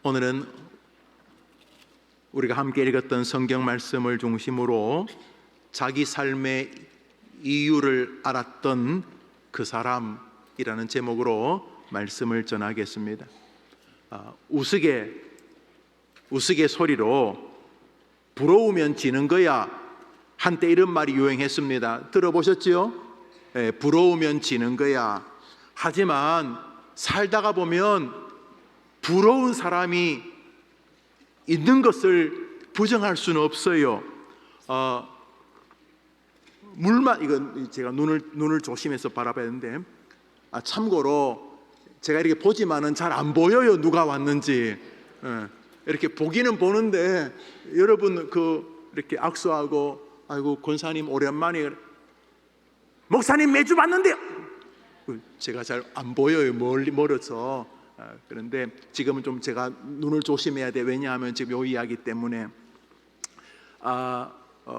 오늘은 우리가 함께 읽었던 성경 말씀을 중심으로 자기 삶의 이유를 알았던 그 사람이라는 제목으로 말씀을 전하겠습니다. 우스갯소리로 부러우면 지는 거야, 한때 이런 말이 유행했습니다. 들어보셨죠? 부러우면 지는 거야. 하지만 살다가 보면 부러운 사람이 있는 것을 부정할 수는 없어요. 이건 제가 눈을 조심해서 바라봐야 되는데, 참고로 제가 이렇게 보지만은 잘 안 보여요, 누가 왔는지. 이렇게 보기는 보는데 여러분 이렇게 악수하고, 아이고 권사님 오랜만에, 목사님 매주 봤는데요. 제가 잘 안 보여요, 멀어서. 그런데 지금은 좀 제가 눈을 조심해야 돼. 왜냐하면 지금 이 이야기 때문에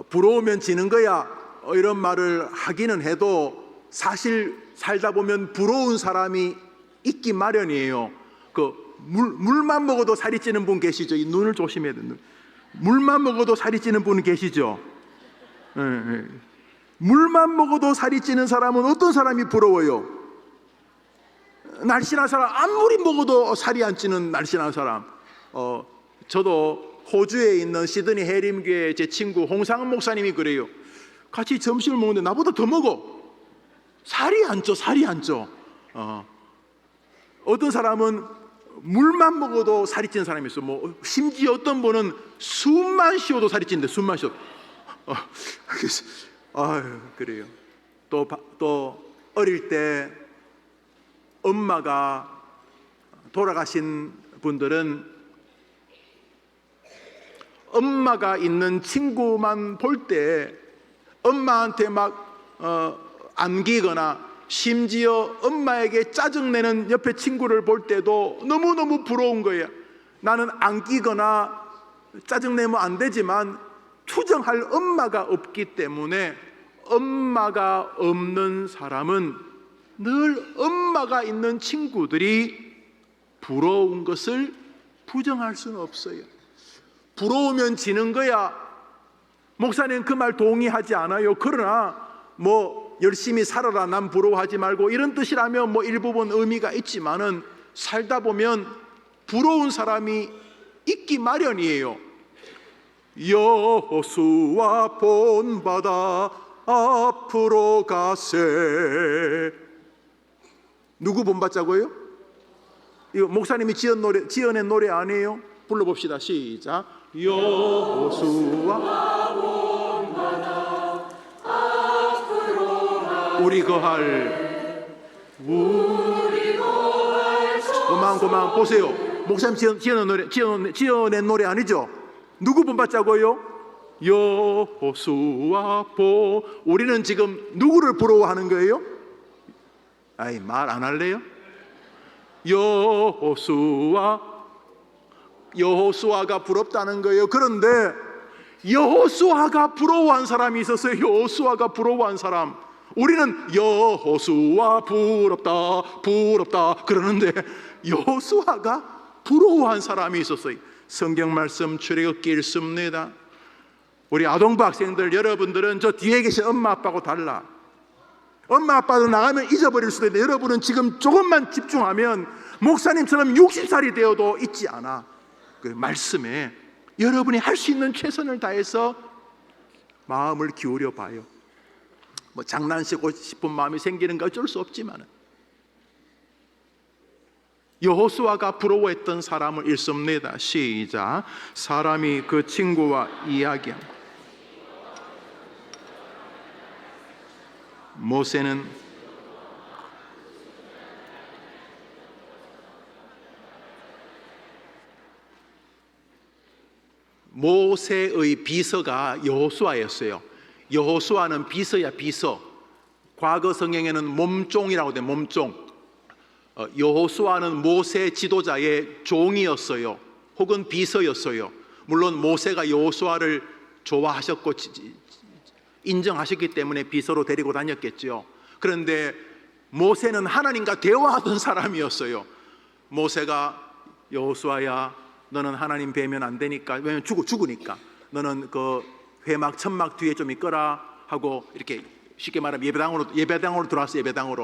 부러우면 지는 거야, 이런 말을 하기는 해도 사실 살다 보면 부러운 사람이 있기 마련이에요. 물만 먹어도 살이 찌는 분 계시죠? 이 눈을 조심해야 돼요. 물만 먹어도 살이 찌는 분 계시죠? 물만 먹어도 살이 찌는 사람은 어떤 사람이 부러워요? 날씬한 사람, 아무리 먹어도 살이 안 찌는 날씬한 사람. 저도 호주에 있는 시드니 해림교회 제 친구 홍상은 목사님이 그래요. 같이 점심을 먹는데 나보다 더 먹어. 살이 안 쪄. 어떤 사람은 물만 먹어도 살이 찌는 사람이 있어. 심지어 어떤 분은 숨만 쉬어도 살이 찌는데, 숨만 쉬어도. 그래요. 또 어릴 때 엄마가 돌아가신 분들은 엄마가 있는 친구만 볼 때 엄마한테 안기거나, 심지어 엄마에게 짜증내는 옆에 친구를 볼 때도 너무너무 부러운 거예요. 나는 안기거나 짜증내면 안 되지만 투정할 엄마가 없기 때문에 엄마가 없는 사람은 늘 엄마가 있는 친구들이 부러운 것을 부정할 수는 없어요. 부러우면 지는 거야. 목사님 그 말 동의하지 않아요. 그러나 열심히 살아라, 남 부러워하지 말고, 이런 뜻이라면 일부분 의미가 있지만은 살다 보면 부러운 사람이 있기 마련이에요. 여호수아 본받아 앞으로 가세. 누구 본받자고요? 이거 목사님이 지어낸 노래 아니에요? 불러봅시다. 시작. 여호수아 본받아 앞으로 가세. 우리 거할 그만 보세요. 목사님 지어낸 노래 아니죠? 누구 본받자고요? 여호수아 우리는 지금 누구를 부러워하는 거예요? 말 안 할래요? 여호수아가 부럽다는 거예요. 그런데 여호수아가 부러워한 사람이 있었어요. 여호수아가 부러워한 사람. 우리는 여호수아 부럽다 그러는데 여호수아가 부러워한 사람이 있었어요. 성경 말씀 출애굽기 읽습니다. 우리 아동부 학생들, 여러분들은 저 뒤에 계신 엄마 아빠하고 달라. 엄마 아빠도 나가면 잊어버릴 수도 있는데, 여러분은 지금 조금만 집중하면 목사님처럼 60살이 되어도 잊지 않아. 그 말씀에 여러분이 할 수 있는 최선을 다해서 마음을 기울여 봐요. 장난치고 싶은 마음이 생기는 거 어쩔 수 없지만, 여호수아가 부러워했던 사람을 읽습니다. 시작. 사람이 그 친구와 이야기합니다. 모세의 비서가 여호수아였어요. 여호수아는 비서야, 비서. 과거 성경에는 몸종이라고 돼, 몸종. 여호수아는 모세 지도자의 종이었어요. 혹은 비서였어요. 물론 모세가 여호수아를 좋아하셨고 인정하셨기 때문에 비서로 데리고 다녔겠죠. 그런데 모세는 하나님과 대화하던 사람이었어요. 모세가 여호수아야, 너는 하나님 뵈면 안 되니까, 왜냐면 죽으니까 너는 그 회막 천막 뒤에 좀 있거라 하고, 이렇게 쉽게 말하면 예배당으로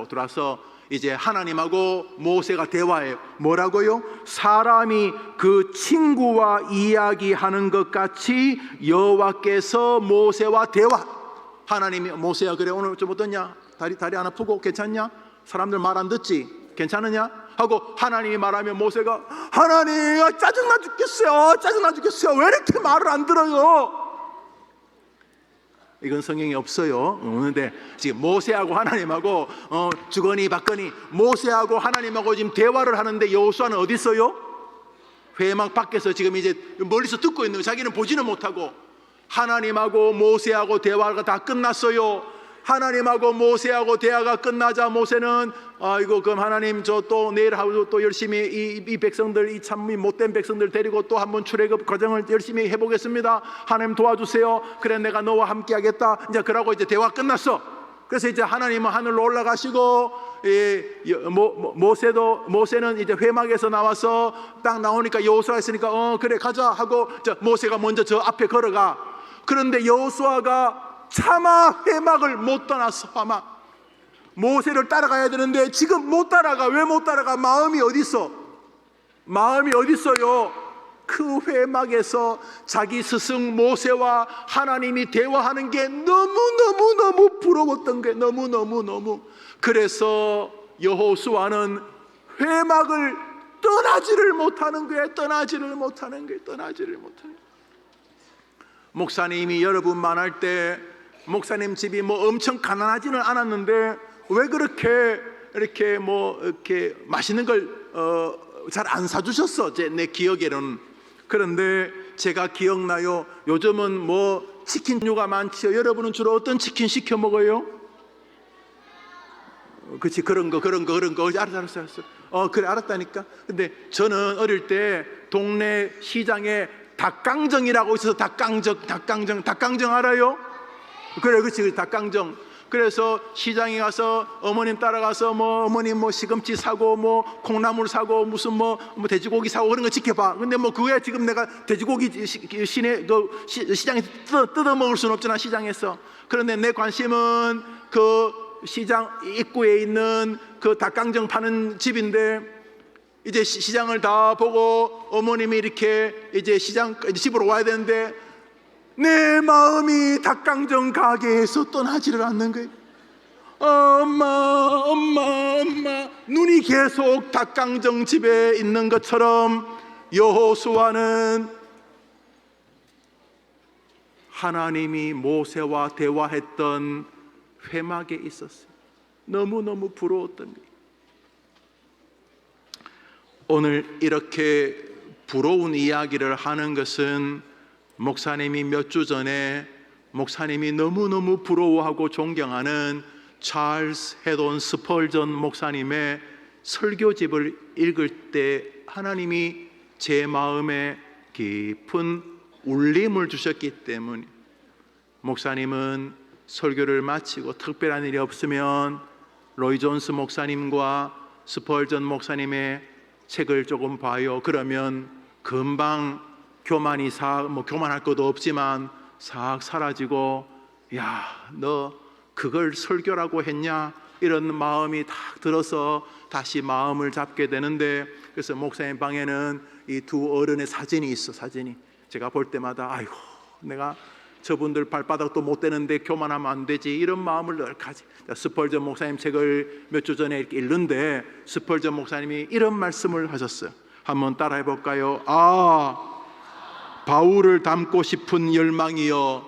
들어와서 이제 하나님하고 모세가 대화해요. 뭐라고요? 사람이 그 친구와 이야기하는 것 같이 여호와께서 모세와 대화. 하나님이 모세야, 그래 오늘 좀 어떠냐? 다리 안 아프고 괜찮냐? 사람들 말 안 듣지? 괜찮으냐? 하고 하나님이 말하면 모세가, 하나님 짜증나 죽겠어요. 왜 이렇게 말을 안 들어요? 이건 성경에 없어요. 그런데 지금 모세하고 하나님하고 주거니 받거니 모세하고 하나님하고 지금 대화를 하는데, 여호수아는 어디 있어요? 회막 밖에서 지금 이제 멀리서 듣고 있는 거예요. 자기는 보지는 못하고. 하나님하고 모세하고 대화가 다 끝났어요. 하나님하고 모세하고 대화가 끝나자 모세는, 이거 그럼 하나님 저 또 내일 하루 또 열심히 이 백성들, 이 참 못된 백성들 데리고 또 한번 출애굽 과정을 열심히 해보겠습니다. 하나님 도와주세요. 그래 내가 너와 함께 하겠다. 이제 그러고 이제 대화 끝났어. 그래서 이제 하나님은 하늘로 올라가시고, 모세는 이제 회막에서 나와서 딱 나오니까 여호수아가 있으니까 그래 가자 하고 모세가 먼저 저 앞에 걸어가. 그런데 여호수아가 차마 회막을 못 떠났어. 아마 모세를 따라가야 되는데 지금 못 따라가. 왜 못 따라가? 마음이 어디 있어요? 그 회막에서 자기 스승 모세와 하나님이 대화하는 게 너무 부러웠던 게 너무. 그래서 여호수아는 회막을 떠나지를 못하는 거예요. 목사님이 여러분 만날 때 목사님 집이 뭐 엄청 가난하지는 않았는데 왜 그렇게 이렇게 맛있는 걸 잘 안 사주셨어? 내 기억에는. 그런데 제가 기억나요. 요즘은 뭐 치킨류가 많지요. 여러분은 주로 어떤 치킨 시켜 먹어요? 그렇지, 그런 거. 알았어. 그래 알았다니까. 근데 저는 어릴 때 동네 시장에 닭강정이라고 있어서 닭강정 알아요? 그래, 그렇지, 닭강정. 그래서 시장에 가서 어머님 따라가서 어머님 시금치 사고 콩나물 사고 무슨 돼지고기 사고 그런 거 지켜봐. 근데 그거야 지금 내가 돼지고기 시장에서 뜯어 먹을 수는 없잖아, 시장에서. 그런데 내 관심은 그 시장 입구에 있는 그 닭강정 파는 집인데, 이제 시장을 다 보고 어머님이 이렇게 이제 집으로 와야 되는데 내 마음이 닭강정 가게에서 떠나지를 않는 거예요. 엄마 눈이 계속 닭강정 집에 있는 것처럼 여호수아는 하나님이 모세와 대화했던 회막에 있었어요. 너무 부러웠던 거예요. 오늘 이렇게 부러운 이야기를 하는 것은 목사님이 몇 주 전에 목사님이 너무너무 부러워하고 존경하는 찰스 헤돈 스펄전 목사님의 설교집을 읽을 때 하나님이 제 마음에 깊은 울림을 주셨기 때문에, 목사님은 설교를 마치고 특별한 일이 없으면 로이 존스 목사님과 스펄전 목사님의 책을 조금 봐요. 그러면 금방 교만할 것도 없지만 싹 사라지고, 야, 너 그걸 설교라고 했냐? 이런 마음이 딱 들어서 다시 마음을 잡게 되는데, 그래서 목사님 방에는 이 두 어른의 사진이 있어. 사진이 제가 볼 때마다 아이고, 내가 저분들 발바닥도 못 대는데 교만하면 안 되지, 이런 마음을 늘 가지. 스펄전 목사님 책을 몇 주 전에 이렇게 읽는데 스펄전 목사님이 이런 말씀을 하셨어요. 한번 따라해 볼까요? 바울을 닮고 싶은 열망이여.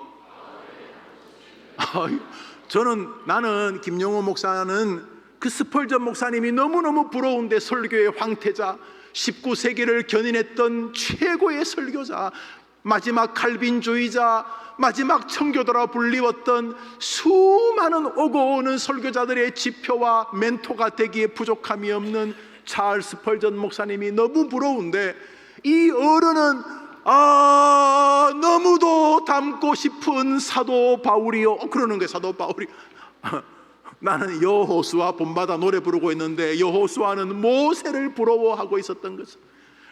나는 김용호 목사는 그 스펄전 목사님이 너무너무 부러운데, 설교의 황태자, 19세기를 견인했던 최고의 설교자, 마지막 칼빈주의자, 마지막 청교도라 불리웠던 수많은 오고 오는 설교자들의 지표와 멘토가 되기에 부족함이 없는 찰스 스펄전 목사님이 너무 부러운데, 이 어른은 너무도 닮고 싶은 사도 바울이요. 그러는 거예요. 사도 바울이. 나는 여호수아 본받아 노래 부르고 있는데 여호수아는 모세를 부러워하고 있었던 것을.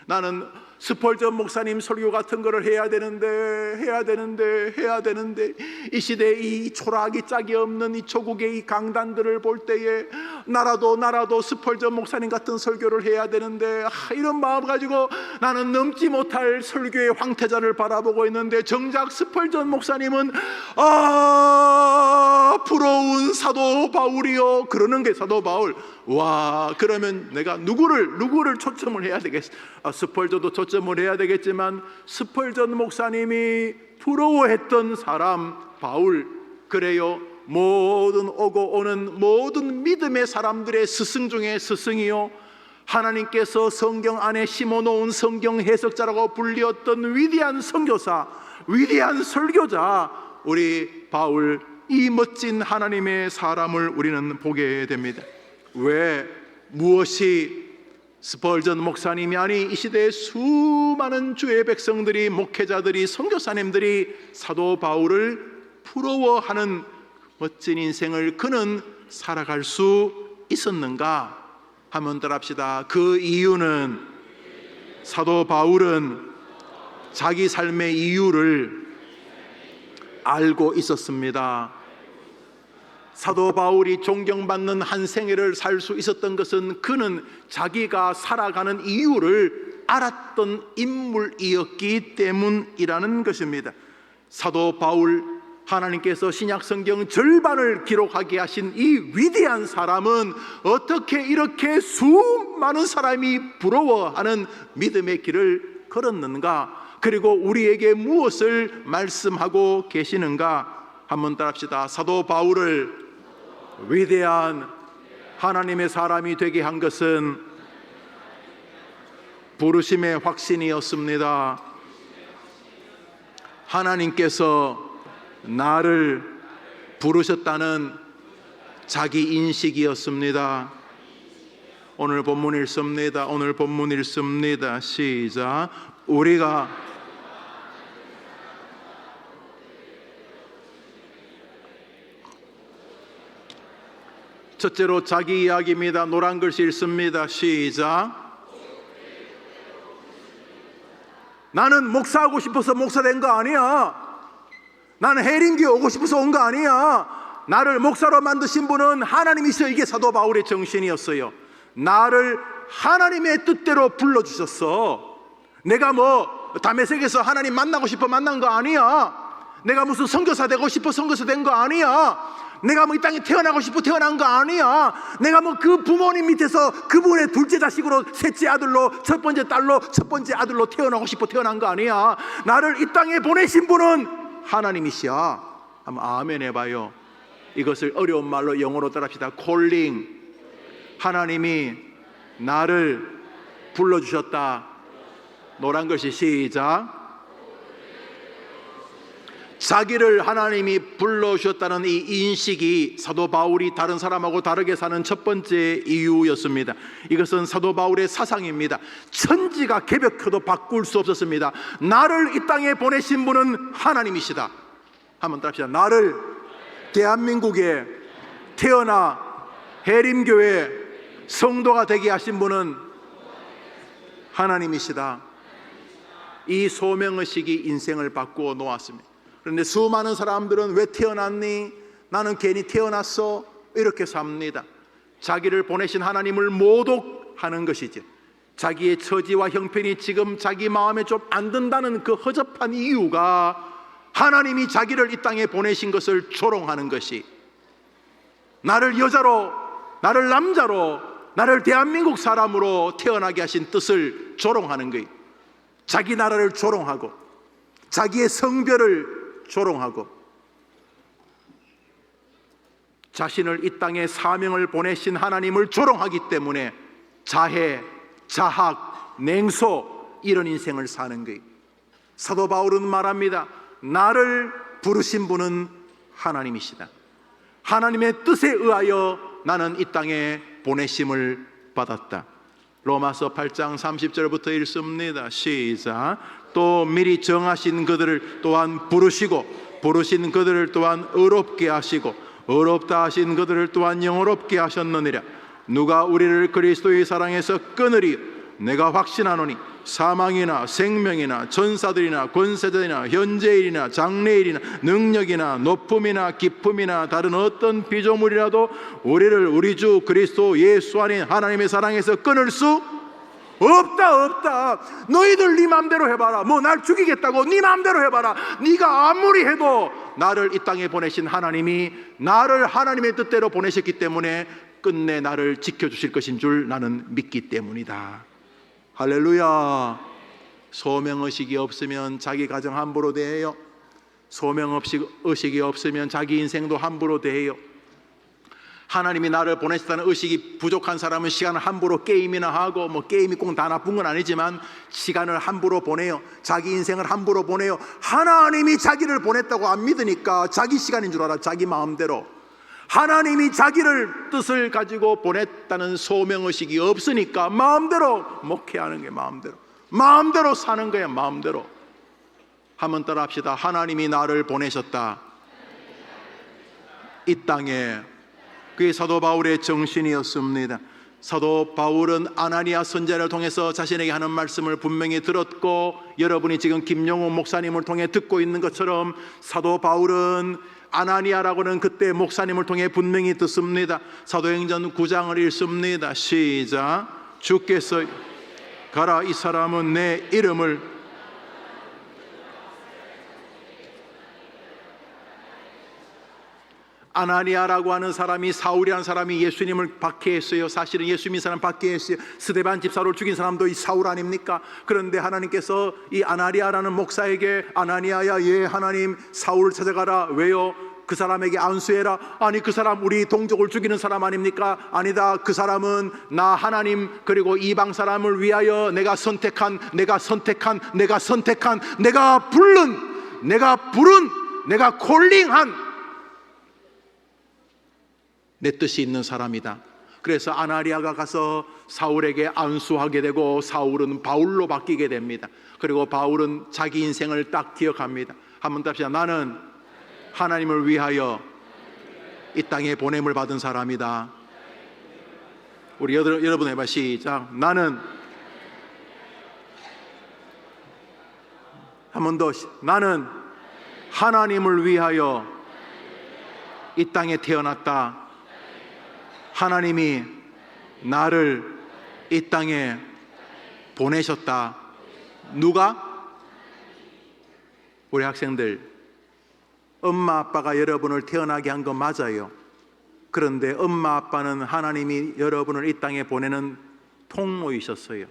나는 스펄전 목사님 설교 같은 거를 해야 되는데 이 시대에 이 초라하기 짝이 없는 이 조국의 이 강단들을 볼 때에 나라도 스펄전 목사님 같은 설교를 해야 되는데 이런 마음 가지고 나는 넘지 못할 설교의 황태자를 바라보고 있는데, 정작 스펄전 목사님은 부러운 사도 바울이요 그러는 게 사도 바울. 와, 그러면 내가 누구를 초점을 해야 되겠어? 스펄전도 초점을 해야 되겠지만 스펄전 목사님이 부러워했던 사람 바울, 그래요. 모든 오고 오는 모든 믿음의 사람들의 스승 중에 스승이요, 하나님께서 성경 안에 심어놓은 성경 해석자라고 불리었던 위대한 선교사, 위대한 설교자 우리 바울, 이 멋진 하나님의 사람을 우리는 보게 됩니다. 왜, 무엇이 스펄전 목사님이 아니 이 시대의 수많은 주의 백성들이, 목회자들이, 선교사님들이 사도 바울을 부러워하는 멋진 인생을 그는 살아갈 수 있었는가? 한번 따라합시다. 그 이유는, 사도 바울은 자기 삶의 이유를 알고 있었습니다. 사도 바울이 존경받는 한 생애를 살 수 있었던 것은 그는 자기가 살아가는 이유를 알았던 인물이었기 때문이라는 것입니다. 사도 바울, 하나님께서 신약 성경 절반을 기록하게 하신 이 위대한 사람은 어떻게 이렇게 수많은 사람이 부러워하는 믿음의 길을 걸었는가? 그리고 우리에게 무엇을 말씀하고 계시는가? 한번 따라합시다. 사도 바울을 위대한 하나님의 사람이 되게 한 것은 부르심의 확신이었습니다. 하나님께서 나를 부르셨다는 자기 인식이었습니다. 오늘 본문 읽습니다. 시작. 우리가 첫째로 자기 이야기입니다. 노란 글씨 읽습니다. 시작. 나는 목사하고 싶어서 목사된 거 아니야. 나는 해림교회 오고 싶어서 온 거 아니야. 나를 목사로 만드신 분은 하나님이셔. 이게 사도 바울의 정신이었어요. 나를 하나님의 뜻대로 불러주셨어. 내가 다메섹에서 하나님 만나고 싶어 만난 거 아니야. 내가 무슨 선교사 되고 싶어 선교사 된 거 아니야. 내가 이 땅에 태어나고 싶어 태어난 거 아니야. 내가 그 부모님 밑에서 그분의 둘째 자식으로, 셋째 아들로, 첫 번째 딸로, 첫 번째 아들로 태어나고 싶어 태어난 거 아니야. 나를 이 땅에 보내신 분은 하나님이시야. 한번 아멘 해봐요. 이것을 어려운 말로 영어로 따라합시다. 콜링. 하나님이 나를 불러주셨다. 노란 글씨 시작. 자기를 하나님이 불러주셨다는 이 인식이 사도 바울이 다른 사람하고 다르게 사는 첫 번째 이유였습니다. 이것은 사도 바울의 사상입니다. 천지가 개벽해도 바꿀 수 없었습니다. 나를 이 땅에 보내신 분은 하나님이시다. 한번 따라합시다. 나를 대한민국에 태어나 해림교회 성도가 되게 하신 분은 하나님이시다. 이 소명의식이 인생을 바꾸어 놓았습니다. 그런데 수많은 사람들은 왜 태어났니? 나는 괜히 태어났어. 이렇게 삽니다. 자기를 보내신 하나님을 모독하는 것이지. 자기의 처지와 형편이 지금 자기 마음에 좀 안 든다는 그 허접한 이유가 하나님이 자기를 이 땅에 보내신 것을 조롱하는 것이, 나를 여자로, 나를 남자로, 나를 대한민국 사람으로 태어나게 하신 뜻을 조롱하는 거예요. 자기 나라를 조롱하고 자기의 성별을 조롱하고 자신을 이 땅에 사명을 보내신 하나님을 조롱하기 때문에 자해, 자학, 냉소, 이런 인생을 사는 거예요. 사도 바울은 말합니다. 나를 부르신 분은 하나님이시다. 하나님의 뜻에 의하여 나는 이 땅에 보내심을 받았다. 로마서 8장 30절부터 읽습니다. 시작. 또 미리 정하신 그들을 또한 부르시고 부르신 그들을 또한 의롭게 하시고 의롭다 하신 그들을 또한 영원롭게 하셨느니라. 누가 우리를 그리스도의 사랑에서 끊으리? 내가 확신하노니 사망이나 생명이나 전사들이나 권세자들이나 현재일이나 장래일이나 능력이나 높음이나 깊음이나 다른 어떤 피조물이라도 우리를 우리 주 그리스도 예수 안에 하나님의 사랑에서 끊을 수 없다. 너희들 네 마음대로 해봐라. 뭐 날 죽이겠다고 네 마음대로 해봐라. 네가 아무리 해도 나를 이 땅에 보내신 하나님이 나를 하나님의 뜻대로 보내셨기 때문에 끝내 나를 지켜주실 것인 줄 나는 믿기 때문이다. 할렐루야. 소명의식이 없으면 자기 가정 함부로 대해요. 소명의식이 없으면 자기 인생도 함부로 대해요. 하나님이 나를 보내셨다는 의식이 부족한 사람은 시간을 함부로 게임이나 하고, 뭐 게임이 꼭 다 나쁜 건 아니지만 시간을 함부로 보내요. 자기 인생을 함부로 보내요. 하나님이 자기를 보냈다고 안 믿으니까 자기 시간인 줄 알아. 자기 마음대로. 하나님이 자기를 뜻을 가지고 보냈다는 소명의식이 없으니까 마음대로 목회하는 게 마음대로 사는 거야. 마음대로. 한번 따라 합시다. 하나님이 나를 보내셨다. 이 땅에. 그게 사도 바울의 정신이었습니다. 사도 바울은 아나니아 선지자를 통해서 자신에게 하는 말씀을 분명히 들었고, 여러분이 지금 김용호 목사님을 통해 듣고 있는 것처럼 사도 바울은 아나니아라고는 그때 목사님을 통해 분명히 듣습니다. 사도행전 9장을 읽습니다. 시작. 주께서 가라, 이 사람은 내 이름을 아나니아라고 하는 사람이, 사울이라는 사람이 예수님을 박해했어요. 사실은 예수 믿는 사람 박해했어요. 스데반 집사를 죽인 사람도 이 사울 아닙니까? 그런데 하나님께서 이 아나니아라는 목사에게 아나니아야, 예 하나님, 사울을 찾아가라. 왜요? 그 사람에게 안수해라. 아니, 그 사람 우리 동족을 죽이는 사람 아닙니까? 아니다. 그 사람은 나 하나님 그리고 이방 사람을 위하여 내가 콜링한 내 뜻이 있는 사람이다. 그래서 아나니아가 가서 사울에게 안수하게 되고 사울은 바울로 바뀌게 됩니다. 그리고 바울은 자기 인생을 딱 기억합니다. 한번 답시다. 나는 하나님을 위하여 이 땅에 보냄을 받은 사람이다. 우리 여러분 해봐. 시작. 나는 한 번 더. 나는 하나님을 위하여 이 땅에 태어났다. 하나님이 나를 이 땅에 보내셨다. 누가? 우리 학생들, 엄마 아빠가 여러분을 태어나게 한 건 맞아요. 그런데 엄마 아빠는 하나님이 여러분을 이 땅에 보내는 통로이셨어요.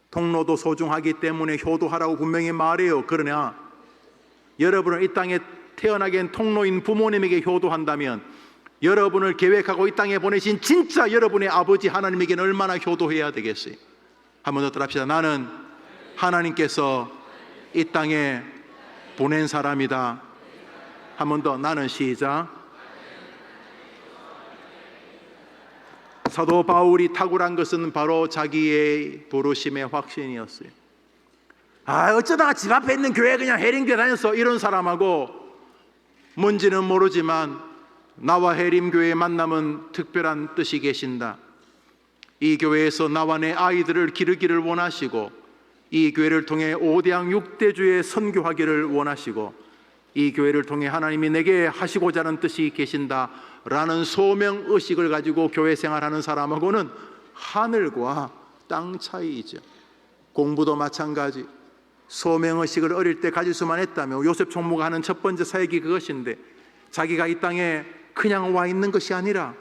통로도 소중하기 때문에 효도하라고 분명히 말해요. 그러나 여러분을 이 땅에 태어나게 한 통로인 부모님에게 효도한다면 여러분을 계획하고 이 땅에 보내신 진짜 여러분의 아버지 하나님에게는 얼마나 효도해야 되겠어요? 한번 더 따라합시다. 나는 하나님께서 이 땅에 보낸 사람이다. 한 번 더. 나는 시작. 사도 바울이 탁월한 것은 바로 자기의 부르심의 확신이었어요. 어쩌다가 집 앞에 있는 교회 그냥 해림교회 다녔어, 이런 사람하고 뭔지는 모르지만 나와 해림교회의 만남은 특별한 뜻이 계신다. 이 교회에서 나와 내 아이들을 기르기를 원하시고, 이 교회를 통해 5대양 6대주에 선교하기를 원하시고, 이 교회를 통해 하나님이 내게 하시고자 하는 뜻이 계신다라는 소명의식을 가지고 교회 생활하는 사람하고는 하늘과 땅 차이이죠. 공부도 마찬가지. 소명의식을 어릴 때 가질 수만 했다면, 요셉 총무가 하는 첫 번째 사역이 그것인데, 자기가 이 땅에 그냥 와 있는 것이 아니라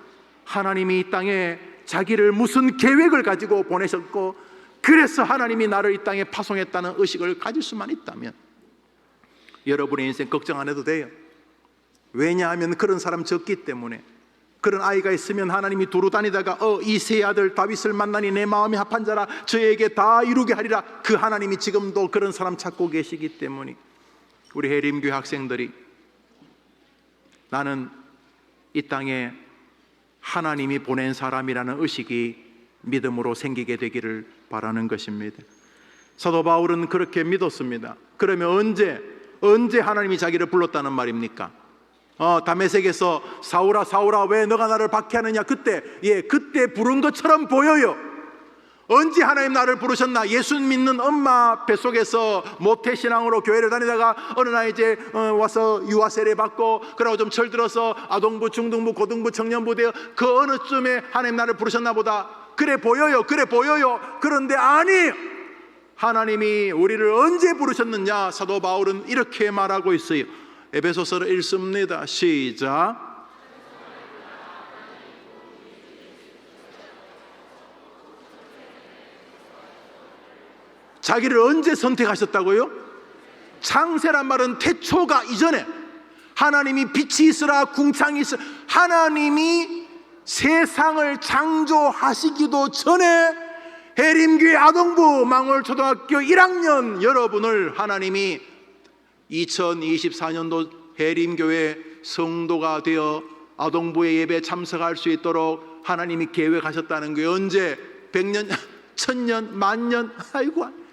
하나님이 이 땅에 자기를 무슨 계획을 가지고 보내셨고, 그래서 하나님이 나를 이 땅에 파송했다는 의식을 가질 수만 있다면 여러분의 인생 걱정 안 해도 돼요. 왜냐하면 그런 사람 적기 때문에. 그런 아이가 있으면 하나님이 두루 다니다가 이 세 아들 다윗을 만나니 내 마음이 합한 자라, 저에게 다 이루게 하리라. 그 하나님이 지금도 그런 사람 찾고 계시기 때문에 우리 해림교회 학생들이 나는 이 땅에 하나님이 보낸 사람이라는 의식이 믿음으로 생기게 되기를 바라는 것입니다. 사도 바울은 그렇게 믿었습니다. 그러면 언제 하나님이 자기를 불렀다는 말입니까? 다메섹에서 사울아 사울아 왜 너가 나를 박해하느냐, 그때 부른 것처럼 보여요. 언제 하나님 나를 부르셨나? 예수 믿는 엄마 뱃속에서 모태신앙으로 교회를 다니다가 어느 날 이제 와서 유아 세례 받고 그러고 좀 철들어서 아동부, 중등부, 고등부, 청년부 되어 그 어느 쯤에 하나님 나를 부르셨나 보다. 그래 보여요. 그런데 아니, 하나님이 우리를 언제 부르셨느냐? 사도 바울은 이렇게 말하고 있어요. 에베소서를 읽습니다. 시작. 자기를 언제 선택하셨다고요? 창세란 말은 태초가 이전에, 하나님이 빛이 있으라 궁창이 있으라, 하나님이 세상을 창조하시기도 전에 해림교회 아동부 망월초등학교 1학년 여러분을 하나님이 2024년도 해림교회 성도가 되어 아동부의 예배에 참석할 수 있도록 하나님이 계획하셨다는 게 언제? 100년, 1000년, 만년, 아이고,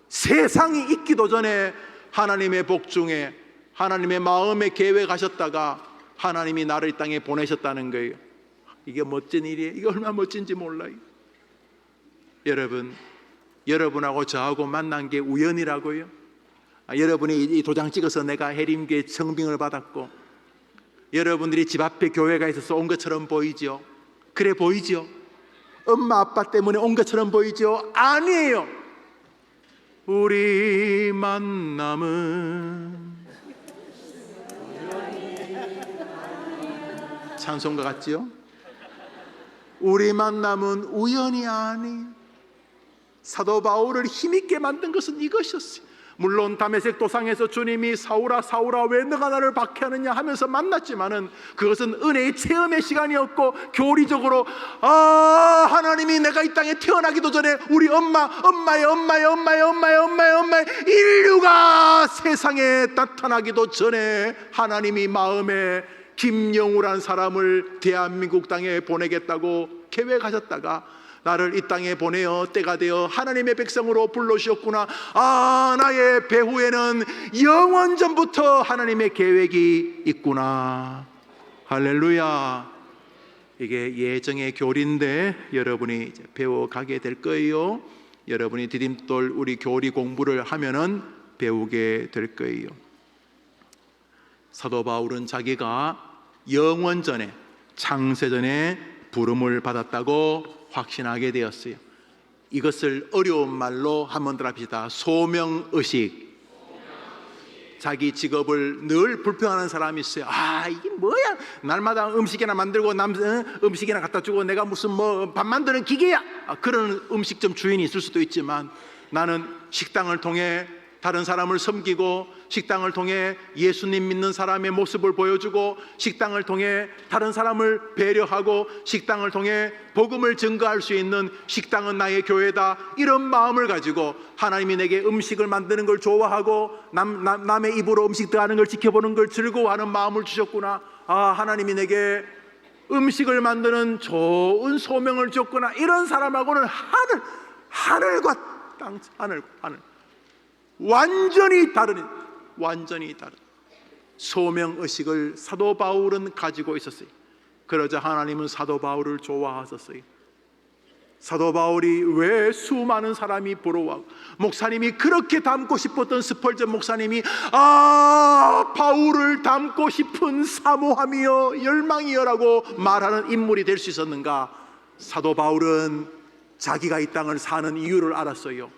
세상이 있기도 전에 하나님의 복중에 하나님의 마음에 계획하셨다가 하나님이 나를 이 땅에 보내셨다는 거예요. 이게 멋진 일이에요. 이게 얼마나 멋진지 몰라요. 여러분하고 저하고 만난 게 우연이라고요? 여러분이 이 도장 찍어서 내가 해림교회 청빙을 받았고 여러분들이 집 앞에 교회가 있어서 온 것처럼 보이죠? 그래 보이죠? 엄마 아빠 때문에 온 것처럼 보이죠? 아니에요. 우리 만남은 찬송가 같지요? 우리 만남은 우연이 아니, 사도 바울을 힘있게 만든 것은 이것이었어요. 물론 다메섹 도상에서 주님이 사울아 사울아 왜 너가 나를 박해하느냐 하면서 만났지만은 그것은 은혜의 체험의 시간이었고, 교리적으로 하나님이 내가 이 땅에 태어나기도 전에 우리 엄마의 인류가 세상에 나타나기도 전에 하나님이 마음에 김영우란 사람을 대한민국 땅에 보내겠다고 계획하셨다가 나를 이 땅에 보내어 때가 되어 하나님의 백성으로 불러주셨구나. 나의 배후에는 영원 전부터 하나님의 계획이 있구나. 할렐루야. 이게 예정의 교리인데 여러분이 이제 배워가게 될 거예요. 여러분이 디딤돌 우리 교리 공부를 하면은 배우게 될 거예요. 사도 바울은 자기가 영원 전에, 창세 전에 부름을 받았다고 확신하게 되었어요. 이것을 어려운 말로 한번 더 합시다. 소명의식. 자기 직업을 늘 불평하는 사람이 있어요. 이게 뭐야, 날마다 음식이나 만들고 음식이나 갖다 주고 내가 무슨 밥 만드는 기계야. 그런 음식점 주인이 있을 수도 있지만 나는 식당을 통해 다른 사람을 섬기고, 식당을 통해 예수님 믿는 사람의 모습을 보여주고, 식당을 통해 다른 사람을 배려하고, 식당을 통해 복음을 증거할 수 있는, 식당은 나의 교회다, 이런 마음을 가지고 하나님이 내게 음식을 만드는 걸 좋아하고 남의 입으로 음식 들어가는 걸 지켜보는 걸 즐거워하는 마음을 주셨구나. 하나님이 내게 음식을 만드는 좋은 소명을 줬구나. 이런 사람하고는 하늘과 땅, 하늘 완전히 다른 소명의식을 사도 바울은 가지고 있었어요. 그러자 하나님은 사도 바울을 좋아하셨어요. 사도 바울이 왜 수많은 사람이 부러워하고, 목사님이 그렇게 닮고 싶었던 스펄전 목사님이 바울을 닮고 싶은 사모함이여 열망이여라고 말하는 인물이 될 수 있었는가? 사도 바울은 자기가 이 땅을 사는 이유를 알았어요.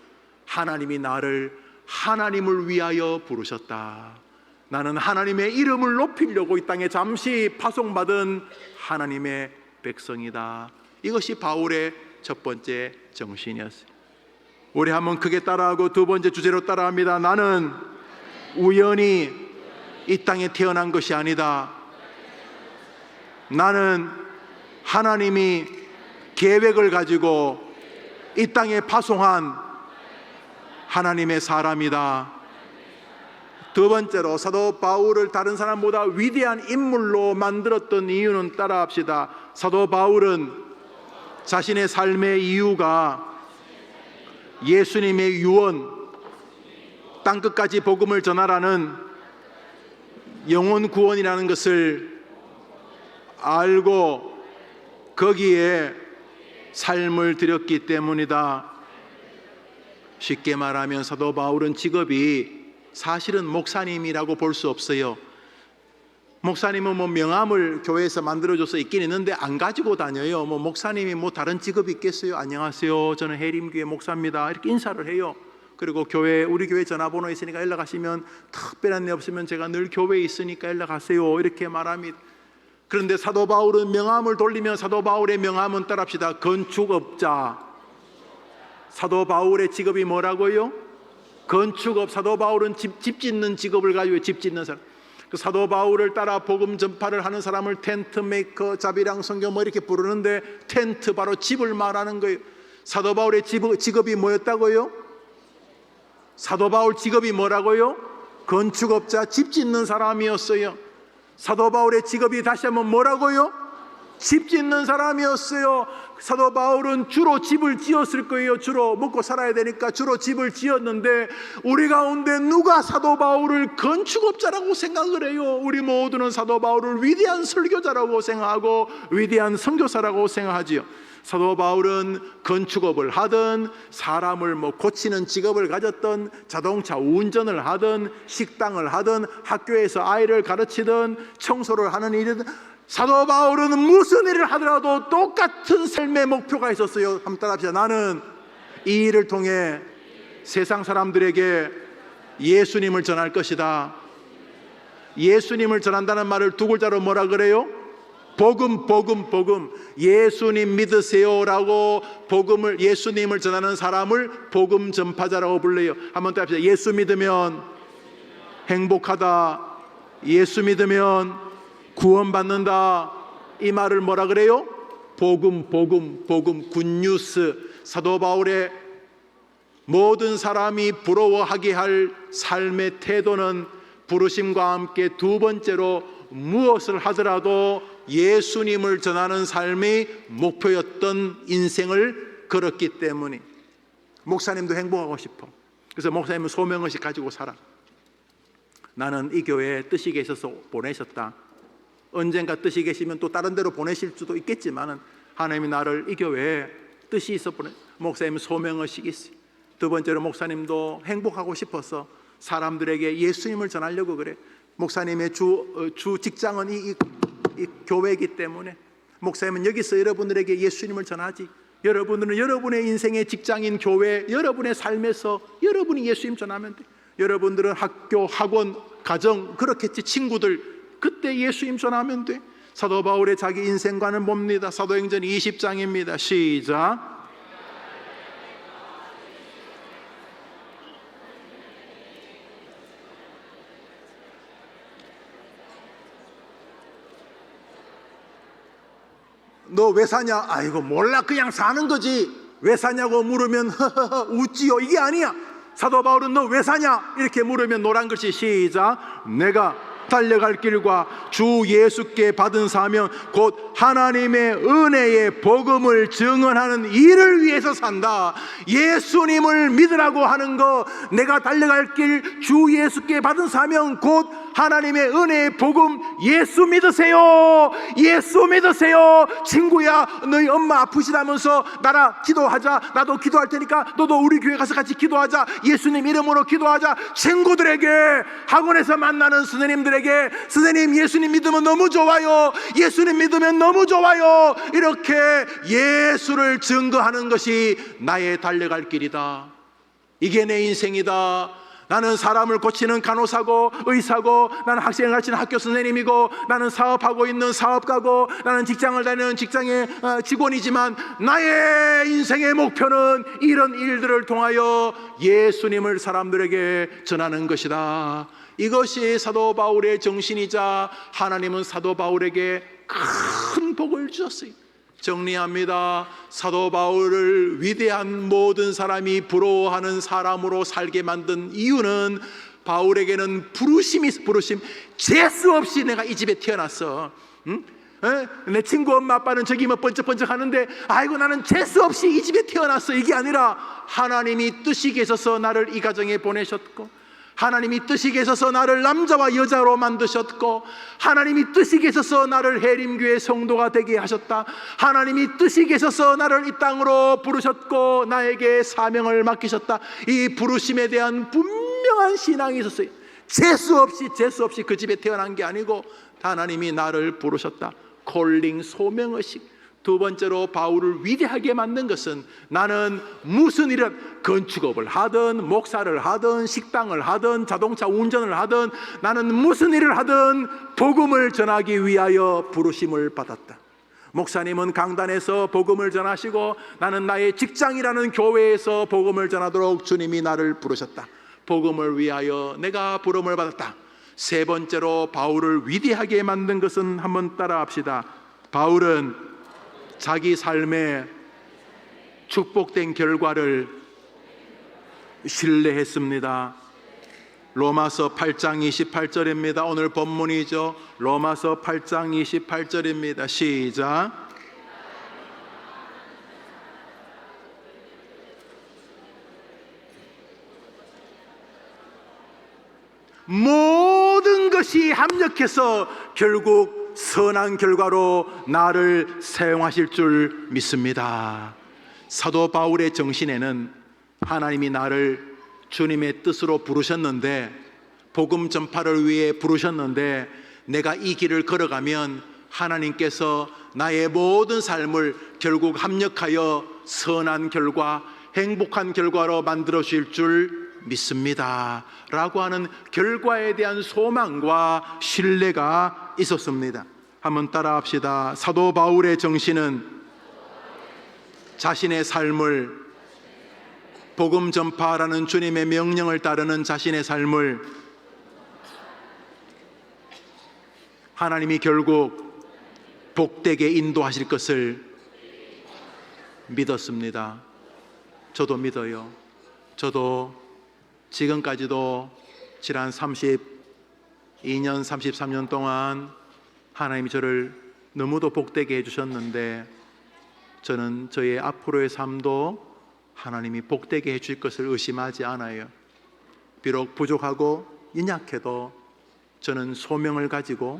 하나님이 나를 하나님을 위하여 부르셨다. 나는 하나님의 이름을 높이려고 이 땅에 잠시 파송받은 하나님의 백성이다. 이것이 바울의 첫 번째 정신이었어요. 우리 한번 크게 따라하고 두 번째 주제로 따라합니다. 나는 우연히 이 땅에 태어난 것이 아니다. 나는 하나님이 계획을 가지고 이 땅에 파송한 하나님의 사람이다. 두 번째로 사도 바울을 다른 사람보다 위대한 인물로 만들었던 이유는 따라합시다. 사도 바울은 자신의 삶의 이유가 예수님의 유언, 땅끝까지 복음을 전하라는 영혼 구원이라는 것을 알고 거기에 삶을 들였기 때문이다. 쉽게 말하면 사도 바울은 직업이 사실은 목사님이라고 볼 수 없어요. 목사님은 뭐 명함을 교회에서 만들어줘서 있긴 있는데 안 가지고 다녀요. 뭐 목사님이 뭐 다른 직업이 있겠어요? 안녕하세요, 저는 해림교회 목사입니다, 이렇게 인사를 해요. 그리고 우리 교회 전화번호 있으니까 연락하시면, 특별한 일 없으면 제가 늘 교회에 있으니까 연락하세요, 이렇게 말합니다. 그런데 사도 바울은 명함을 돌리면 사도 바울의 명함은 따라합시다. 건축업자. 사도 바울의 직업이 뭐라고요? 건축업. 사도 바울은 집 짓는 직업을 가지고, 집 짓는 사람. 그 사도 바울을 따라 복음 전파를 하는 사람을 텐트 메이커, 자비랑 성경 뭐 이렇게 부르는데, 텐트 바로 집을 말하는 거예요. 사도 바울의 직업이 뭐였다고요? 사도 바울 직업이 뭐라고요? 건축업자, 집 짓는 사람이었어요. 사도 바울의 직업이 다시 한번 뭐라고요? 집 짓는 사람이었어요. 사도 바울은 주로 집을 지었을 거예요. 주로 먹고 살아야 되니까 주로 집을 지었는데, 우리 가운데 누가 사도 바울을 건축업자라고 생각을 해요? 우리 모두는 사도 바울을 위대한 설교자라고 생각하고 위대한 선교사라고 생각하지요. 사도 바울은 건축업을 하든, 사람을 뭐 고치는 직업을 가졌든, 자동차 운전을 하든, 식당을 하든, 학교에서 아이를 가르치든, 청소를 하는 일이든, 사도 바울은 무슨 일을 하더라도 똑같은 삶의 목표가 있었어요. 한번 따라합시다. 나는 이 일을 통해 세상 사람들에게 예수님을 전할 것이다. 예수님을 전한다는 말을 두 글자로 뭐라 그래요? 복음. 예수님 믿으세요라고 예수님을 전하는 사람을 복음 전파자라고 불러요. 한번 더 합시다. 예수 믿으면 행복하다. 예수 믿으면 구원받는다. 이 말을 뭐라 그래요? 복음, 굿뉴스. 사도 바울의 모든 사람이 부러워하게 할 삶의 태도는 부르심과 함께 두 번째로 무엇을 하더라도 예수님을 전하는 삶이 목표였던 인생을 걸었기 때문에. 목사님도 행복하고 싶어. 그래서 목사님은 소명의식 가지고 살아. 나는 이 교회에 뜻이 계셔서 보내셨다. 언젠가 뜻이 계시면 또 다른 데로 보내실 수도 있겠지만, 하나님이 나를 이 교회에 뜻이 있어 목사님 소명의식이 있어요. 두 번째로 목사님도 행복하고 싶어서 사람들에게 예수님을 전하려고 그래. 목사님의 주 직장은 이 교회이기 때문에 목사님은 여기서 여러분들에게 예수님을 전하지. 여러분들은 여러분의 인생의 직장인 교회, 여러분의 삶에서 여러분이 예수님 전하면 돼. 여러분들은 학교, 학원, 가정, 그렇겠지, 친구들, 그때 예수님 전하면 돼. 사도 바울의 자기 인생관은 뭡니다. 사도행전 20장입니다. 시작. 너 왜 사냐? 아이고 몰라, 그냥 사는 거지. 왜 사냐고 물으면 웃지요. 이게 아니야. 사도 바울은 너 왜 사냐? 이렇게 물으면 노란 글씨 시작. 내가 달려갈 길과 주 예수께 받은 사명 곧 하나님의 은혜의 복음을 증언하는 일을 위해서 산다. 예수님을 믿으라고 하는 거, 내가 달려갈 길, 주 예수께 받은 사명 곧 하나님의 은혜의 복음, 예수 믿으세요. 예수 믿으세요. 친구야, 너희 엄마 아프시다면서 나랑 기도하자. 나도 기도할 테니까 너도 우리 교회 가서 같이 기도하자. 예수님 이름으로 기도하자. 친구들에게, 학원에서 만나는 선생님들에게, 선생님 예수님 믿으면 너무 좋아요. 예수님 믿으면 너무 좋아요. 이렇게 예수를 증거하는 것이 나의 달려갈 길이다. 이게 내 인생이다. 나는 사람을 고치는 간호사고 의사고, 나는 학생을 가르치는 학교 선생님이고, 나는 사업하고 있는 사업가고, 나는 직장을 다니는 직장의 직원이지만 나의 인생의 목표는 이런 일들을 통하여 예수님을 사람들에게 전하는 것이다. 이것이 사도 바울의 정신이자 하나님은 사도 바울에게 큰 복을 주셨어요. 정리합니다. 사도 바울을 위대한 모든 사람이 부러워하는 사람으로 살게 만든 이유는, 바울에게는 부르심. 재수 없이 내가 이 집에 태어났어. 응? 내 친구 엄마 아빠는 저기 뭐 번쩍번쩍 하는데, 아이고 나는 재수 없이 이 집에 태어났어. 이게 아니라 하나님이 뜻이 계셔서 나를 이 가정에 보내셨고, 하나님이 뜻이 계셔서 나를 남자와 여자로 만드셨고, 하나님이 뜻이 계셔서 나를 해림교회 성도가 되게 하셨다. 하나님이 뜻이 계셔서 나를 이 땅으로 부르셨고 나에게 사명을 맡기셨다. 이 부르심에 대한 분명한 신앙이 있었어요. 재수 없이 그 집에 태어난 게 아니고 하나님이 나를 부르셨다. 콜링, 소명의식. 두 번째로 바울을 위대하게 만든 것은, 나는 무슨 일을, 건축업을 하든 목사를 하든 식당을 하든 자동차 운전을 하든, 나는 무슨 일을 하든 복음을 전하기 위하여 부르심을 받았다. 목사님은 강단에서 복음을 전하시고, 나는 나의 직장이라는 교회에서 복음을 전하도록 주님이 나를 부르셨다. 복음을 위하여 내가 부름을 받았다. 세 번째로 바울을 위대하게 만든 것은, 한번 따라합시다. 바울은 자기 삶에 축복된 결과를 신뢰했습니다. 로마서 8장 28절입니다. 오늘 본문이죠. 로마서 8장 28절입니다. 시작. 모든 것이 합력해서 결국 선한 결과로 나를 사용하실 줄 믿습니다. 사도 바울의 정신에는 하나님이 나를 주님의 뜻으로 부르셨는데, 복음 전파를 위해 부르셨는데, 내가 이 길을 걸어가면 하나님께서 나의 모든 삶을 결국 합력하여 선한 결과, 행복한 결과로 만들어 주실 줄 믿습니다 라고 하는 결과에 대한 소망과 신뢰가 있었습니다. 한번 따라합시다. 사도 바울의 정신은 자신의 삶을, 복음 전파라는 주님의 명령을 따르는 자신의 삶을 하나님이 결국 복되게 인도하실 것을 믿었습니다. 저도 믿어요. 저도 지금까지도 지난 32년, 33년 동안 하나님이 저를 너무도 복되게 해주셨는데, 저는 저의 앞으로의 삶도 하나님이 복되게 해줄 것을 의심하지 않아요. 비록 부족하고 연약해도 저는 소명을 가지고,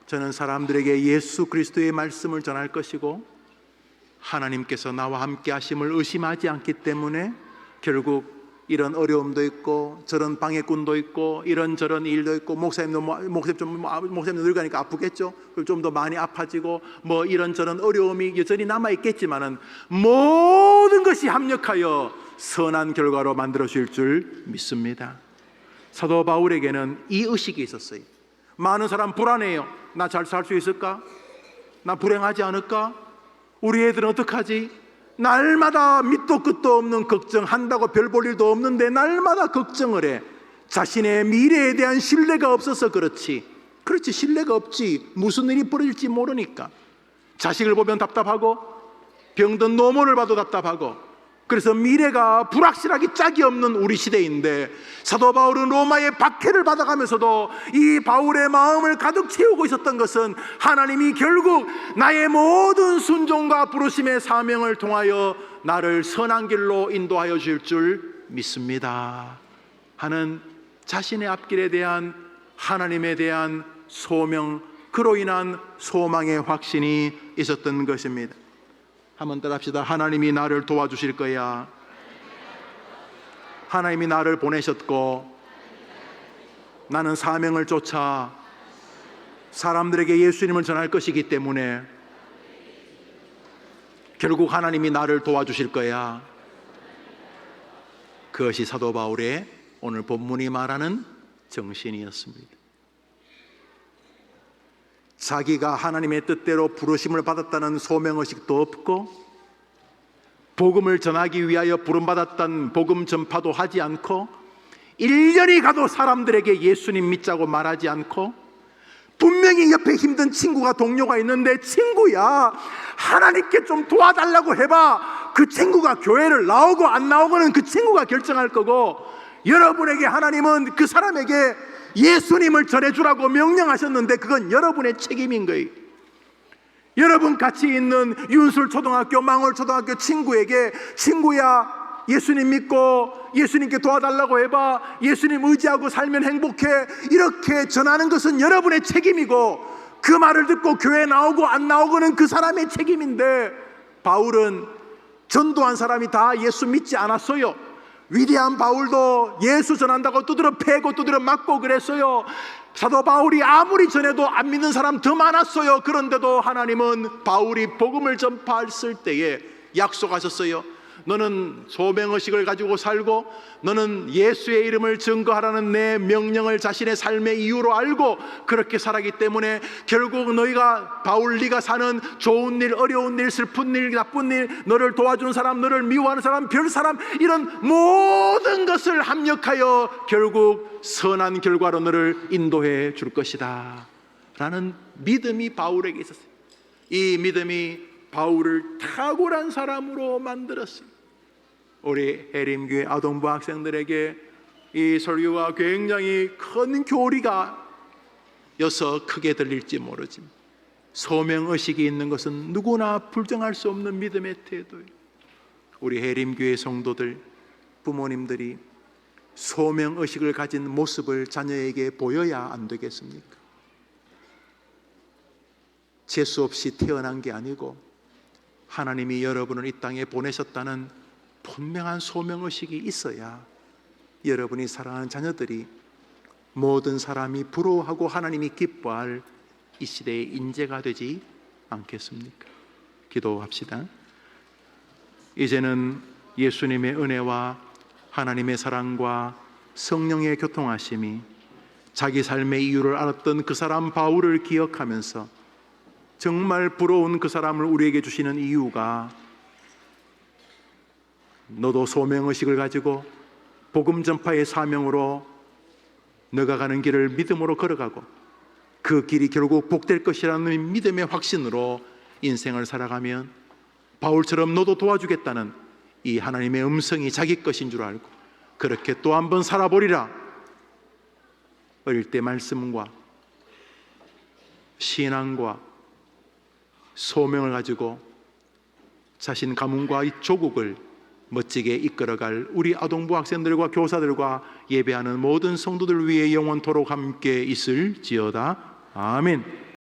저는 사람들에게 예수 그리스도의 말씀을 전할 것이고, 하나님께서 나와 함께 하심을 의심하지 않기 때문에 결국 이런 어려움도 있고 저런 방해꾼도 있고 이런저런 일도 있고, 목사님도 목사님 늙으니까 아프겠죠. 그리고 좀 더 많이 아파지고 뭐 이런저런 어려움이 여전히 남아 있겠지만은, 모든 것이 합력하여 선한 결과로 만들어 주실 줄 믿습니다. 사도 바울에게는 이 의식이 있었어요. 많은 사람 불안해요. 나 잘 살 수 있을까? 나 불행하지 않을까? 우리 애들은 어떡하지? 날마다 밑도 끝도 없는 걱정한다고 별 볼 일도 없는데 날마다 걱정을 해. 자신의 미래에 대한 신뢰가 없어서 그렇지. 신뢰가 없지. 무슨 일이 벌어질지 모르니까. 자식을 보면 답답하고, 병든 노모를 봐도 답답하고, 그래서 미래가 불확실하기 짝이 없는 우리 시대인데, 사도 바울은 로마의 박해를 받아가면서도 이 바울의 마음을 가득 채우고 있었던 것은, 하나님이 결국 나의 모든 순종과 부르심의 사명을 통하여 나를 선한 길로 인도하여 줄 줄 믿습니다 하는 자신의 앞길에 대한, 하나님에 대한 소명, 그로 인한 소망의 확신이 있었던 것입니다. 한번 따라합시다. 하나님이 나를 도와주실 거야. 하나님이 나를 보내셨고, 나는 사명을 쫓아 사람들에게 예수님을 전할 것이기 때문에 결국 하나님이 나를 도와주실 거야. 그것이 사도 바울의 오늘 본문이 말하는 정신이었습니다. 자기가 하나님의 뜻대로 부르심을 받았다는 소명의식도 없고, 복음을 전하기 위하여 부름받았던 복음 전파도 하지 않고, 1년이 가도 사람들에게 예수님 믿자고 말하지 않고, 분명히 옆에 힘든 친구가, 동료가 있는데, 친구야 하나님께 좀 도와달라고 해봐. 그 친구가 교회를 나오고 안 나오고는 그 친구가 결정할 거고, 여러분에게 하나님은 그 사람에게 예수님을 전해주라고 명령하셨는데 그건 여러분의 책임인 거예요. 여러분 같이 있는 윤술 초등학교, 망월 초등학교 친구에게, 친구야 예수님 믿고 예수님께 도와달라고 해봐, 예수님 의지하고 살면 행복해, 이렇게 전하는 것은 여러분의 책임이고, 그 말을 듣고 교회 나오고 안 나오고는 그 사람의 책임인데, 바울은 전도한 사람이 다 예수 믿지 않았어요. 위대한 바울도 예수 전한다고 두드려 패고 두드려 맞고 그랬어요. 사도 바울이 아무리 전해도 안 믿는 사람 더 많았어요. 그런데도 하나님은 바울이 복음을 전파했을 때에 약속하셨어요. 너는 소명의식을 가지고 살고, 너는 예수의 이름을 증거하라는 내 명령을 자신의 삶의 이유로 알고 그렇게 살았기 때문에 결국 너희가, 바울, 네가 사는 좋은 일, 어려운 일, 슬픈 일, 나쁜 일, 너를 도와준 사람, 너를 미워하는 사람, 별 사람, 이런 모든 것을 합력하여 결국 선한 결과로 너를 인도해 줄 것이다 라는 믿음이 바울에게 있었어요. 이 믿음이 바울을 탁월한 사람으로 만들었어요. 우리 해림교회 아동부 학생들에게 이 설교가 굉장히 큰 교리가 여서 크게 들릴지 모르지만, 소명의식이 있는 것은 누구나 불정할 수 없는 믿음의 태도예요. 우리 해림교회 성도들, 부모님들이 소명의식을 가진 모습을 자녀에게 보여야 안 되겠습니까? 재수 없이 태어난 게 아니고 하나님이 여러분을 이 땅에 보내셨다는 분명한 소명의식이 있어야 여러분이 사랑하는 자녀들이 모든 사람이 부러워하고 하나님이 기뻐할 이 시대의 인재가 되지 않겠습니까? 기도합시다. 이제는 예수님의 은혜와 하나님의 사랑과 성령의 교통하심이 자기 삶의 이유를 알았던 그 사람 바울을 기억하면서 정말 부러운 그 사람을 우리에게 주시는 이유가, 너도 소명의식을 가지고 복음 전파의 사명으로 너가 가는 길을 믿음으로 걸어가고 그 길이 결국 복될 것이라는 믿음의 확신으로 인생을 살아가면 바울처럼 너도 도와주겠다는 이 하나님의 음성이 자기 것인 줄 알고 그렇게 또 한번 살아보리라. 어릴 때 말씀과 신앙과 소명을 가지고 자신 가문과 이 조국을 멋지게 이끌어갈 우리 아동부 학생들과 교사들과 예배하는 모든 성도들 위해 영원토록 함께 있을지어다. 아멘.